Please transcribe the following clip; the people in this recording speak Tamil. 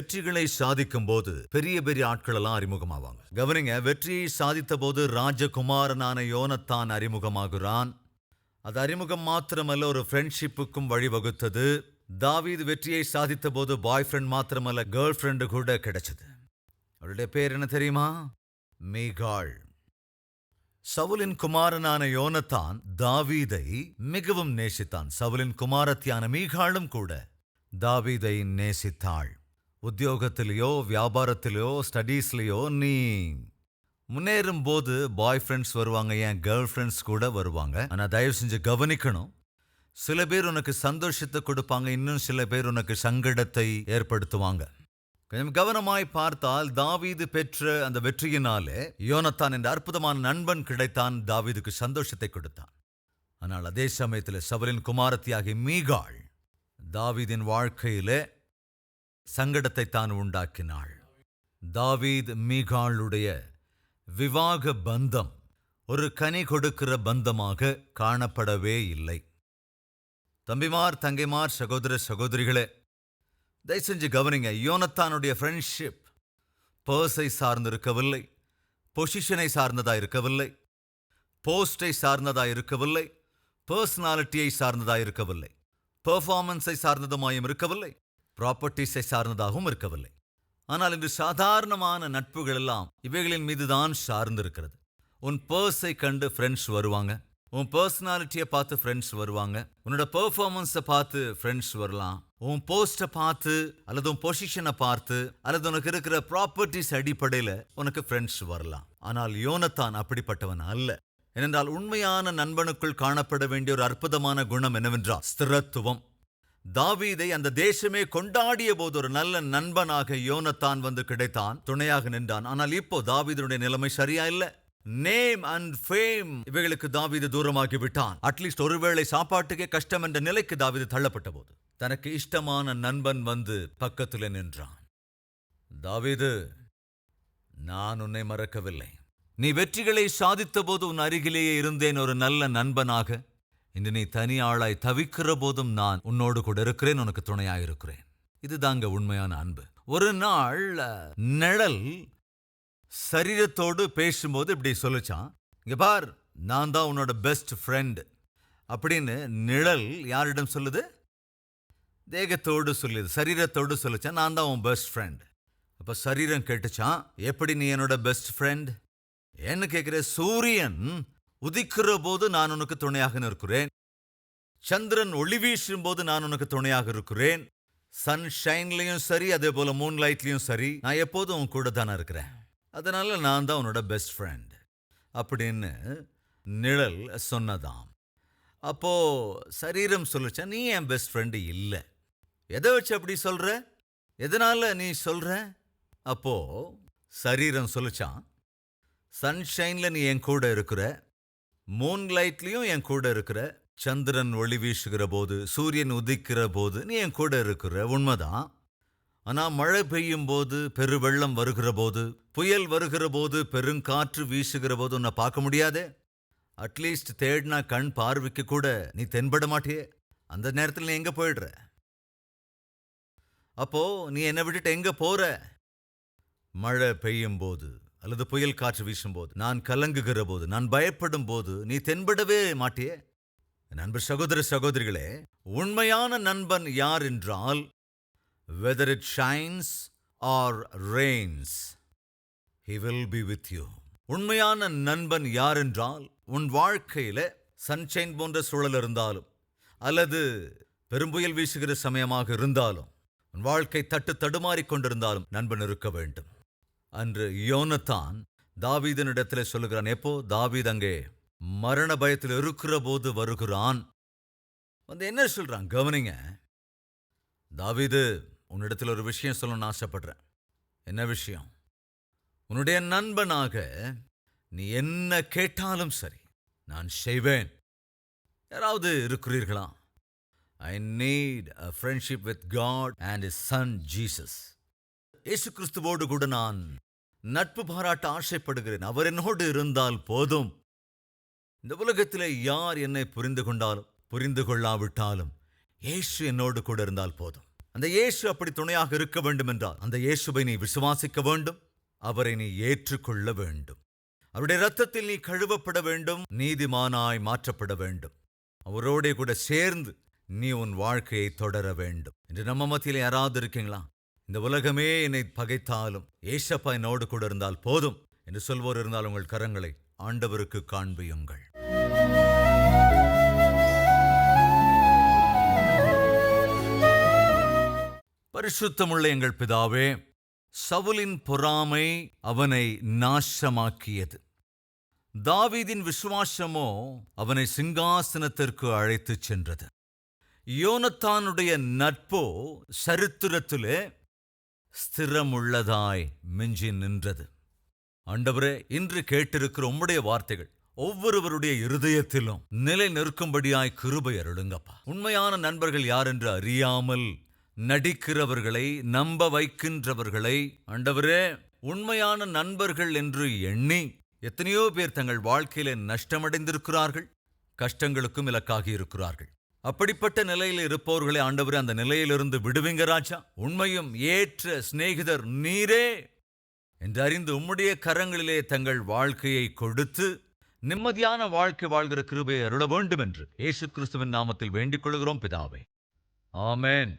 வெற்றிகளை சாதிக்கும் போது பெரிய பெரிய ஆட்கள் எல்லாம் அறிமுகமாவாங்க. கவனிங்க, வெற்றியை சாதித்த போது ராஜகுமாரனான யோனத்தான் அறிமுகமாகிறான். அது அறிமுகம் மாத்திரமல்ல, ஒரு ஃப்ரெண்ட்ஷிப்புக்கும் வழிவகுத்தது. தாவீது வெற்றியை சாதித்த போது பாய் ஃப்ரெண்ட் மாத்திரமல்ல, கேர்ள் ஃப்ரெண்டு கூட கிடைச்சது. அவருடைய பேர் என்ன தெரியுமா? மீகாள். சவுலின் குமாரனான யோனத்தான் தாவீதை மிகவும் நேசித்தான். சவுலின் குமாரத்தியான மீகாளும் கூட தாவீதை நேசித்தாள். உத்தியோகத்திலேயோ வியாபாரத்திலேயோ ஸ்டடீஸ்லேயோ நீ முன்னேறும் போது பாய் ஃப்ரெண்ட்ஸ் வருவாங்க, ஏன் கேர்ள் ஃப்ரெண்ட்ஸ் கூட வருவாங்க. ஆனால் தயவு செஞ்சு கவனிக்கணும், சில பேர் உனக்கு சந்தோஷத்தை கொடுப்பாங்க, இன்னும் சில பேர் உனக்கு சங்கடத்தை ஏற்படுத்துவாங்க. கொஞ்சம் கவனமாய் பார்த்தால் தாவீது பெற்ற அந்த வெற்றியினாலே யோனத்தான் என்ற அற்புதமான நண்பன் கிடைத்தான், தாவீதுக்கு சந்தோஷத்தை கொடுத்தான். ஆனால் அதே சமயத்தில் சவுலின் குமாரத்தியாகிய மீகாள் தாவீதின் வாழ்க்கையிலே சங்கடத்தை தான் உண்டாக்கினாள். தாவீது மீகாளுடைய விவாக பந்தம் ஒரு கனி கொடுக்கிற பந்தமாக காணப்படவே இல்லை. தம்பிமார், தங்கைமார், சகோதர சகோதரிகளே, தயவு செஞ்சு கவனிங்க. யோனத்தானுடைய ஃப்ரெண்ட்ஷிப் பர்ஸை சார்ந்திருக்கவில்லை, பொசிஷனை சார்ந்ததா இருக்கவில்லை, போஸ்டை சார்ந்ததா இருக்கவில்லை, பர்சனாலிட்டியை சார்ந்ததா இருக்கவில்லை, பெர்ஃபார்மன்ஸை சார்ந்ததுமாயும் இருக்கவில்லை, ப்ராப்பர்ட்டிஸை சார்ந்ததாகவும் இருக்கவில்லை. ஆனால் இன்று சாதாரணமான நட்புகள் எல்லாம் இவைகளின் மீதுதான் சார்ந்திருக்கிறது. உன் பர்ஸை கண்டு ஃப்ரெண்ட்ஸ் வருவாங்க, உன் பர்சனாலிட்டியை பார்த்து ஃப்ரெண்ட்ஸ் வருவாங்க, உன்னோட பெர்ஃபார்மன்ஸை பார்த்து ஃப்ரெண்ட்ஸ் வரலாம், உன் போஸ்ட்டை பார்த்து அல்லது உன் பொசிஷனை பார்த்து அல்லது உனக்கு இருக்கிற ப்ராப்பர்ட்டிஸ் அடிப்படையில் உனக்கு ஃப்ரெண்ட்ஸ் வரலாம். ஆனால் யோனத்தான் அப்படிப்பட்டவன் அல்ல. ஏனென்றால் உண்மையான நண்பனுக்குள் காணப்பட வேண்டிய ஒரு அற்புதமான குணம் என்னவென்றால் ஸ்திரத்துவம். தாவீதை அந்த தேசமே கொண்டாடிய போது ஒரு நல்ல நண்பனாக யோனத்தான் வந்து கிடைத்தான், துணையாக நின்றான். ஆனால் இப்போ தாவீதுடைய நிலைமை சரியா இல்ல. நேம் அண்ட் ஃபேம் இவைகளுக்கு தாவீது தூரமாகி விட்டான். அட்லீஸ்ட் ஒருவேளை சாப்பாட்டுக்கே கஷ்டம் என்ற நிலைக்கு தாவீது தள்ளப்பட்ட போது தனக்கு இஷ்டமான நண்பன் வந்து பக்கத்தில் நின்றான். தாவீது, நான் உன்னை மறக்கவில்லை. நீ வெற்றிகளை சாதித்த போது உன் அருகிலேயே இருந்தேன் ஒரு நல்ல நண்பனாக. இன்று நீ தனி ஆளாய் தவிக்கிற போதும் நான் உன்னோடு கூட இருக்கிறேன், உனக்கு துணையாயிருக்கிறேன். இதுதாங்க உண்மையான அன்பு. ஒரு நாள் நிழல் சரீரத்தோடு பேசும்போது இப்படி சொல்லிச்சான், இங்க பார், நான் தான் உன்னோட பெஸ்ட் ஃப்ரெண்ட் அப்படின்னு. நிழல் யாரிடம் சொல்லுது? தேகத்தோடு சொல்லுது, சரீரத்தோடு சொல்லிச்சான், நான் தான் உன் பெஸ்ட் ஃப்ரெண்ட். அப்ப சரீரம் கேட்டுச்சான், எப்படி நீ என்னோட பெஸ்ட் ஃப்ரெண்ட் என்ன கேட்கிற? சூரியன் உதிக்கிற போது நான் உனக்கு துணையாக இருக்கிறேன், சந்திரன் ஒளி வீசும் போது நான் உனக்கு துணையாக இருக்கிறேன், சன்ஷைன்லயும் சரி அதே போல மூன் லைட்லயும் சரி நான் எப்போதும் உன் கூட தானே இருக்கிறேன், அதனால நான் தான் உன்னோட பெஸ்ட் ஃப்ரெண்ட் அப்படின்னு நிழல் சொன்னதாம். அப்போ சரீரம் சொல்லிச்சா, நீ என் பெஸ்ட் ஃப்ரெண்டு இல்லை. எதை வச்சு அப்படி சொல்ற? எதனால நீ சொல்ற? அப்போ சரீரம் சொல்லிச்சான், சன்ஷைன்ல நீ என் கூட இருக்கிற, மூன் லைட்லயும் என் கூட இருக்கிற, சந்திரன் ஒளி வீசுகிற போது சூரியன் உதிக்கிற போது நீ என் கூட இருக்கிற, உண்மைதான். ஆனா மழை பெய்யும் போது, பெருவெள்ளம் வருகிற போது, புயல் வருகிற போது, பெருங்காற்று வீசுகிற போது உன்னை பார்க்க முடியாதே. அட்லீஸ்ட் தேடினா கண் பார்வைக்கு கூட நீ தென்பட மாட்டியே. அந்த நேரத்தில் நீ எங்க போயிடுற? அப்போ நீ என்னை விட்டுட்டு எங்க போற? மழை பெய்யும் போது அல்லது புயல் காற்று வீசும் போது, நான் கலங்குகிற போது, நான் பயப்படும் போது நீ தென்படவே மாட்டியே. நண்பர், சகோதர சகோதரிகளே, உண்மையான நண்பன் யார் என்றால், whether it shines or rains, he will be with you. உண்மையான நண்பன் யார் என்றால், உன் வாழ்க்கையில சன்ஷைன் போன்ற சூழல் இருந்தாலும் அல்லது பெரும்புயல் வீசுகிற சமயமாக இருந்தாலும், உன் வாழ்க்கை தட்டு தடுமாறிக் கொண்டிருந்தாலும் நண்பன் இருக்க வேண்டும். அன்று யோனத்தான் தாவீதனிடத்தில் சொல்லுகிறான். எப்போ தாவீது அங்கே மரண பயத்தில் இருக்கிற போது வருகிறான். வந்து என்ன சொல்றான் கவனிங்க. தாவீது, உன்னிடத்தில் ஒரு விஷயம் சொல்லணும்னு ஆசைப்படுறேன். என்ன விஷயம்? உன்னுடைய நண்பனாக நீ என்ன கேட்டாலும் சரி நான் செய்வேன். யாராவது இருக்கிறீர்களா? I need a friendship with God and His Son Jesus. இயேசு கிறிஸ்துவோடு கூட நான் நட்பு பாராட்ட ஆசைப்படுகிறேன். அவர் என்னோடு இருந்தால் போதும். இந்த உலகத்திலே யார் என்னை புரிந்து கொண்டாலும் புரிந்து கொள்ளாவிட்டாலும் இயேசு என்னோடு கூட இருந்தால் போதும். அந்த இயேசு அப்படி துணையாக இருக்க வேண்டும் என்றால் அந்த இயேசுவை நீ விசுவாசிக்க வேண்டும், அவரை நீ ஏற்றுக்கொள்ள வேண்டும். அவருடைய இரத்தத்தில் நீ கழுவப்பட வேண்டும், நீதிமானாய் மாற்றப்பட வேண்டும். அவரோட கூட சேர்ந்து நீ உன் வாழ்க்கையை தொடர வேண்டும். இன்று நம்ம மத்தியில் யாராவது இருக்கீங்களா? இந்த உலகமே என்னை பகைத்தாலும் ஏசப்பா என்னோடு கூட இருந்தால் போதும் என்று சொல்வோர் இருந்தால் உங்கள் கரங்களை ஆண்டவருக்கு காண்பியுங்கள். பரிசுத்தமுள்ள எங்கள் பிதாவே, சவுலின் பொறாமை அவனை நாசமாக்கியது. தாவீதின் விசுவாசமோ அவனை சிங்காசனத்திற்கு அழைத்துச் சென்றது. யோனத்தானுடைய நட்போ சரித்திரத்திலே ஸ்திரமுள்ளதாய் மிஞ்சி நின்றது. ஆண்டவரே, இன்று கேட்டிருக்கிற உம்முடைய வார்த்தைகள் ஒவ்வொருவருடைய இருதயத்திலும் நிலை நிற்கும்படியாய் கிருபை அருளுங்கப்பா. உண்மையான நண்பர்கள் யார் என்று அறியாமல் நடிக்கிறவர்களை, நம்ப வைக்கின்றவர்களை ஆண்டவரே உண்மையான நண்பர்கள் என்று எண்ணி எத்தனையோ பேர் தங்கள் வாழ்க்கையில நஷ்டமடைந்திருக்கிறார்கள், கஷ்டங்களுக்கும் இலக்காகி இருக்கிறார்கள். அப்படிப்பட்ட நிலையில் இருப்பவர்களை ஆண்டவரே அந்த நிலையிலிருந்து விடுவிங்க ராஜா. உண்மையும் ஏற்ற சிநேகிதர் நீரே என்று அறிந்து உம்முடைய கரங்களிலே தங்கள் வாழ்க்கையை கொடுத்து நிம்மதியான வாழ்க்கை வாழ்கிற கிருபையை அருள வேண்டும் என்று இயேசு கிறிஸ்துவின் நாமத்தில் வேண்டிக் கொள்கிறோம் பிதாவே. ஆமென்.